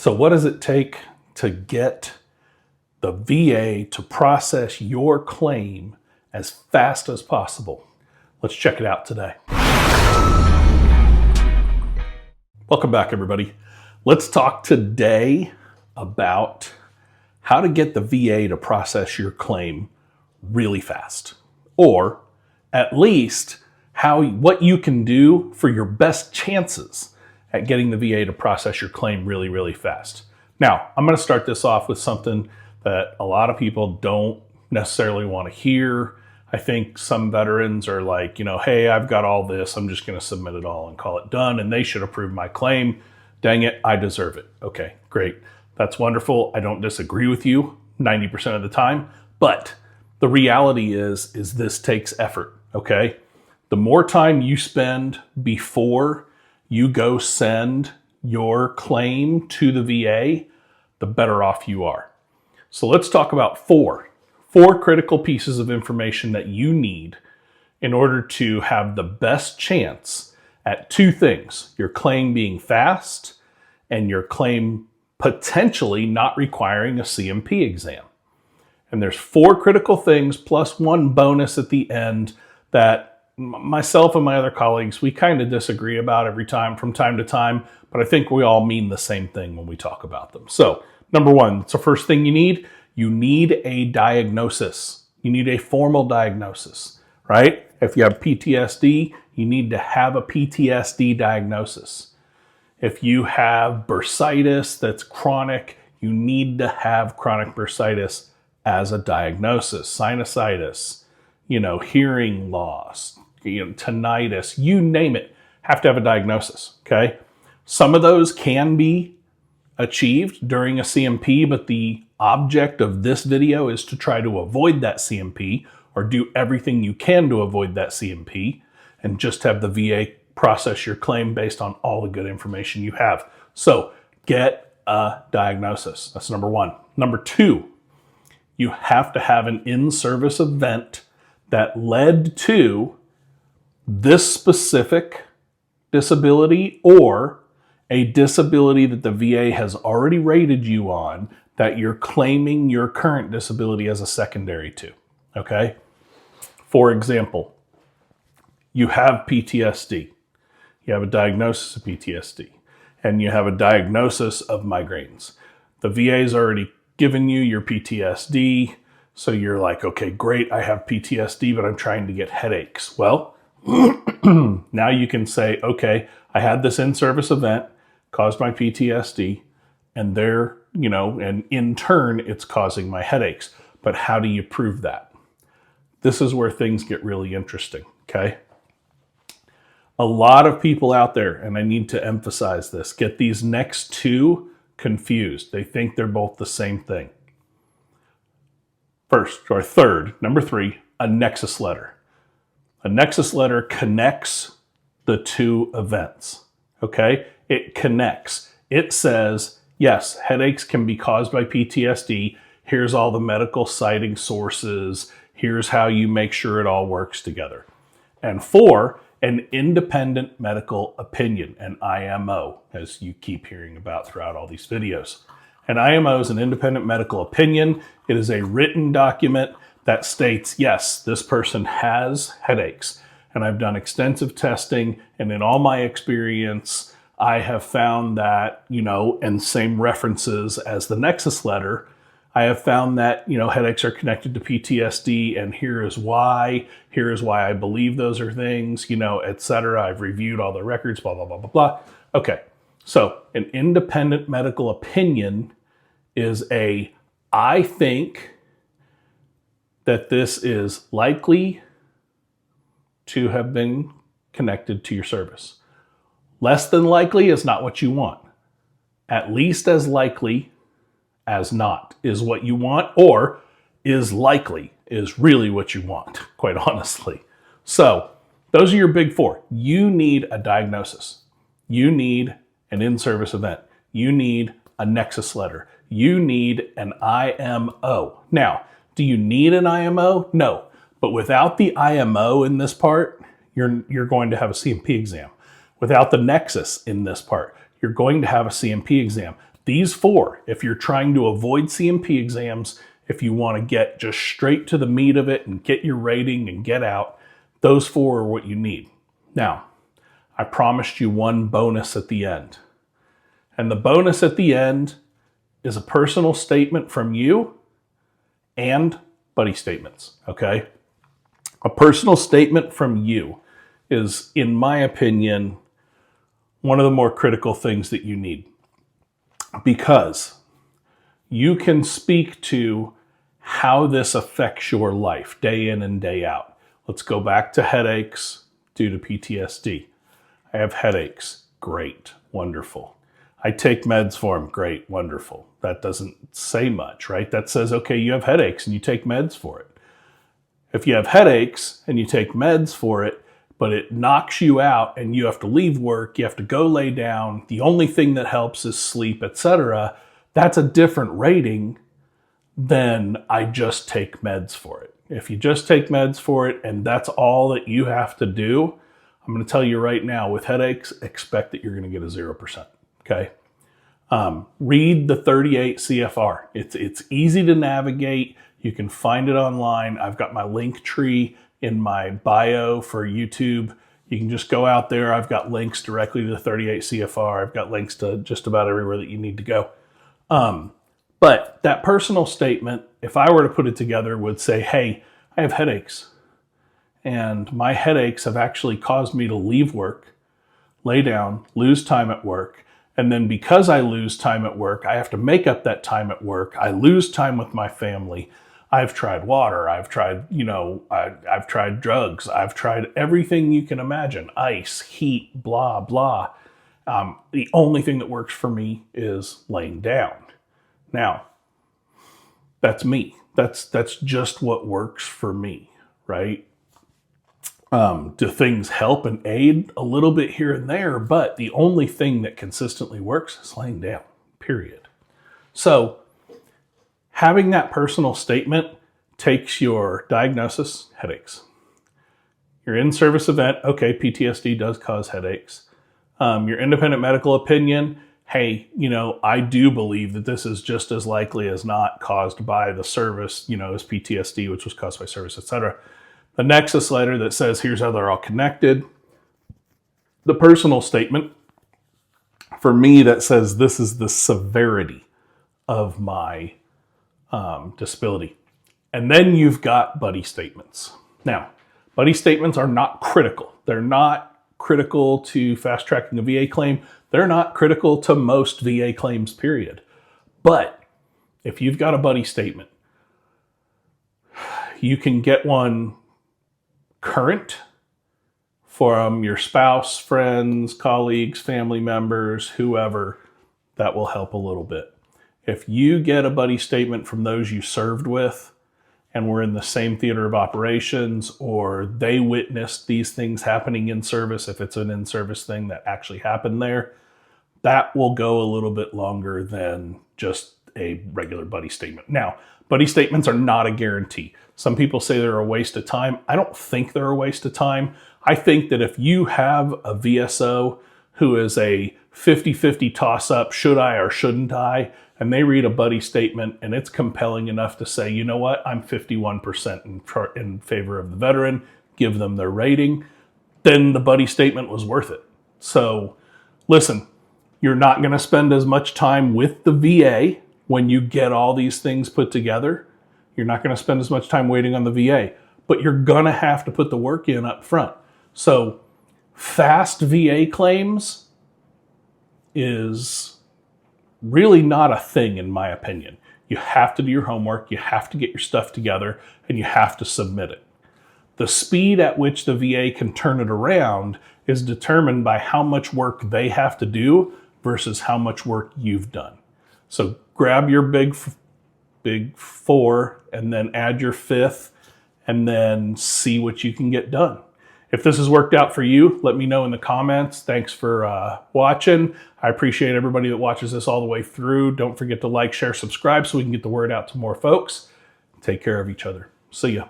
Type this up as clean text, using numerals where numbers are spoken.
So what does it take to get the VA to process your claim as fast as possible? Let's check it out today. Welcome back, everybody. Let's talk today about how to get the VA to process your claim really fast, or at least what you can do for your best chances at getting the VA to process your claim really, really fast. Now, I'm going to start this off with something that a lot of people don't necessarily want to hear. I think some veterans are like, hey, I've got all this. I'm just going to submit it all and call it done, and they should approve my claim. Dang it, I deserve it. Okay, great. That's wonderful. I don't disagree with you 90% of the time, but the reality is this takes effort, okay? The more time you spend before you go send your claim to the VA, the better off you are. So let's talk about four critical pieces of information that you need in order to have the best chance at two things: your claim being fast and your claim potentially not requiring a CMP exam. And there's four critical things plus one bonus at the end that myself and my other colleagues, we kind of disagree about from time to time, but I think we all mean the same thing when we talk about them. So number one, it's the first thing you need. You need a diagnosis. You need a formal diagnosis, right? If you have PTSD, you need to have a PTSD diagnosis. If you have bursitis that's chronic, you need to have chronic bursitis as a diagnosis. Sinusitis, hearing loss, tinnitus, you name it, have to have a diagnosis, okay? Some of those can be achieved during a CMP, but the object of this video is to try to avoid that CMP, or do everything you can to avoid that CMP, and just have the VA process your claim based on all the good information you have. So get a diagnosis. That's number one. Number two, you have to have an in-service event that led to this specific disability, or a disability that the VA has already rated you on that you're claiming your current disability as a secondary to, okay? For example, you have PTSD. You have a diagnosis of PTSD, and you have a diagnosis of migraines. The VA's already given you your PTSD, so you're like, okay, great, I have PTSD, but I'm trying to get headaches. Well, now you can say, okay, I had this in-service event, caused my PTSD, and and in turn, it's causing my headaches. But how do you prove that? This is where things get really interesting, okay? A lot of people out there, and I need to emphasize this, get these next two confused. They think they're both the same thing. Number three, a nexus letter. A nexus letter connects the two events, okay? It connects. It says, yes, headaches can be caused by PTSD. Here's all the medical citing sources. Here's how you make sure it all works together. And four, an independent medical opinion, an IMO, as you keep hearing about throughout all these videos. An IMO is an independent medical opinion. It is a written document that states, yes, this person has headaches. And I've done extensive testing, and in all my experience, I have found that, and same references as the nexus letter, I have found that, headaches are connected to PTSD, and here is why I believe those are things, etc. I've reviewed all the records, blah, blah, blah, blah, blah. Okay, so an independent medical opinion is I think that this is likely to have been connected to your service. Less than likely is not what you want. At least as likely as not is what you want, or is likely is really what you want, quite honestly. So those are your big four. You need a diagnosis. You need an in-service event. You need a nexus letter. You need an IMO. Now, do you need an IMO? No. But without the IMO in this part, you're going to have a CMP exam. Without the nexus in this part, you're going to have a CMP exam. These four, if you're trying to avoid CMP exams, if you want to get just straight to the meat of it and get your rating and get out, those four are what you need. Now, I promised you one bonus at the end. And the bonus at the end is a personal statement from you and buddy statements, okay? A personal statement from you is, in my opinion, one of the more critical things that you need, because you can speak to how this affects your life day in and day out. Let's go back to headaches due to PTSD. I have headaches. Great. Wonderful. I take meds for them. Great. Wonderful. That doesn't say much, right? That says, okay, you have headaches and you take meds for it. If you have headaches and you take meds for it, but it knocks you out and you have to leave work, you have to go lay down, the only thing that helps is sleep, etc., that's a different rating than I just take meds for it. If you just take meds for it and that's all that you have to do, I'm going to tell you right now, with headaches, expect that you're going to get a 0%. Okay. Read the 38 CFR. It's easy to navigate. You can find it online. I've got my link tree in my bio for YouTube. You can just go out there. I've got links directly to the 38 CFR. I've got links to just about everywhere that you need to go. But that personal statement, if I were to put it together, would say, hey, I have headaches. And my headaches have actually caused me to leave work, lay down, lose time at work. And then because I lose time at work, I have to make up that time at work. I lose time with my family. I've tried water. I've tried, I've tried drugs. I've tried everything you can imagine. Ice, heat, blah, blah. The only thing that works for me is laying down. Now, that's me. That's just what works for me, right? Do things help and aid a little bit here and there? But the only thing that consistently works is laying down, period. So having that personal statement takes your diagnosis, headaches. Your in-service event, okay, PTSD does cause headaches. Your independent medical opinion, hey, I do believe that this is just as likely as not caused by the service, as PTSD, which was caused by service, etc. The nexus letter that says, here's how they're all connected. The personal statement, for me, that says this is the severity of my disability. And then you've got buddy statements. Now, buddy statements are not critical. They're not critical to fast tracking a VA claim. They're not critical to most VA claims, period. But if you've got a buddy statement, you can get one current from your spouse, friends, colleagues, family members, whoever. That will help a little bit. If you get a buddy statement from those you served with and were in the same theater of operations, or they witnessed these things happening in service, if it's an in-service thing that actually happened there, that will go a little bit longer than just a regular buddy statement. Now, buddy statements are not a guarantee. Some people say they're a waste of time. I don't think they're a waste of time. I think that if you have a VSO who is a 50-50 toss-up, should I or shouldn't I, and they read a buddy statement and it's compelling enough to say, you know what, I'm 51% in favor of the veteran, give them their rating, then the buddy statement was worth it. So listen, you're not going to spend as much time with the VA when you get all these things put together. You're not going to spend as much time waiting on the VA, but you're going to have to put the work in up front. So fast VA claims is really not a thing, in my opinion. You have to do your homework, you have to get your stuff together, and you have to submit it. The speed at which the VA can turn it around is determined by how much work they have to do versus how much work you've done. So grab your big four and then add your fifth and then see what you can get done. If this has worked out for you, let me know in the comments. Thanks for watching. I appreciate everybody that watches this all the way through. Don't forget to like, share, subscribe so we can get the word out to more folks. Take care of each other. See ya.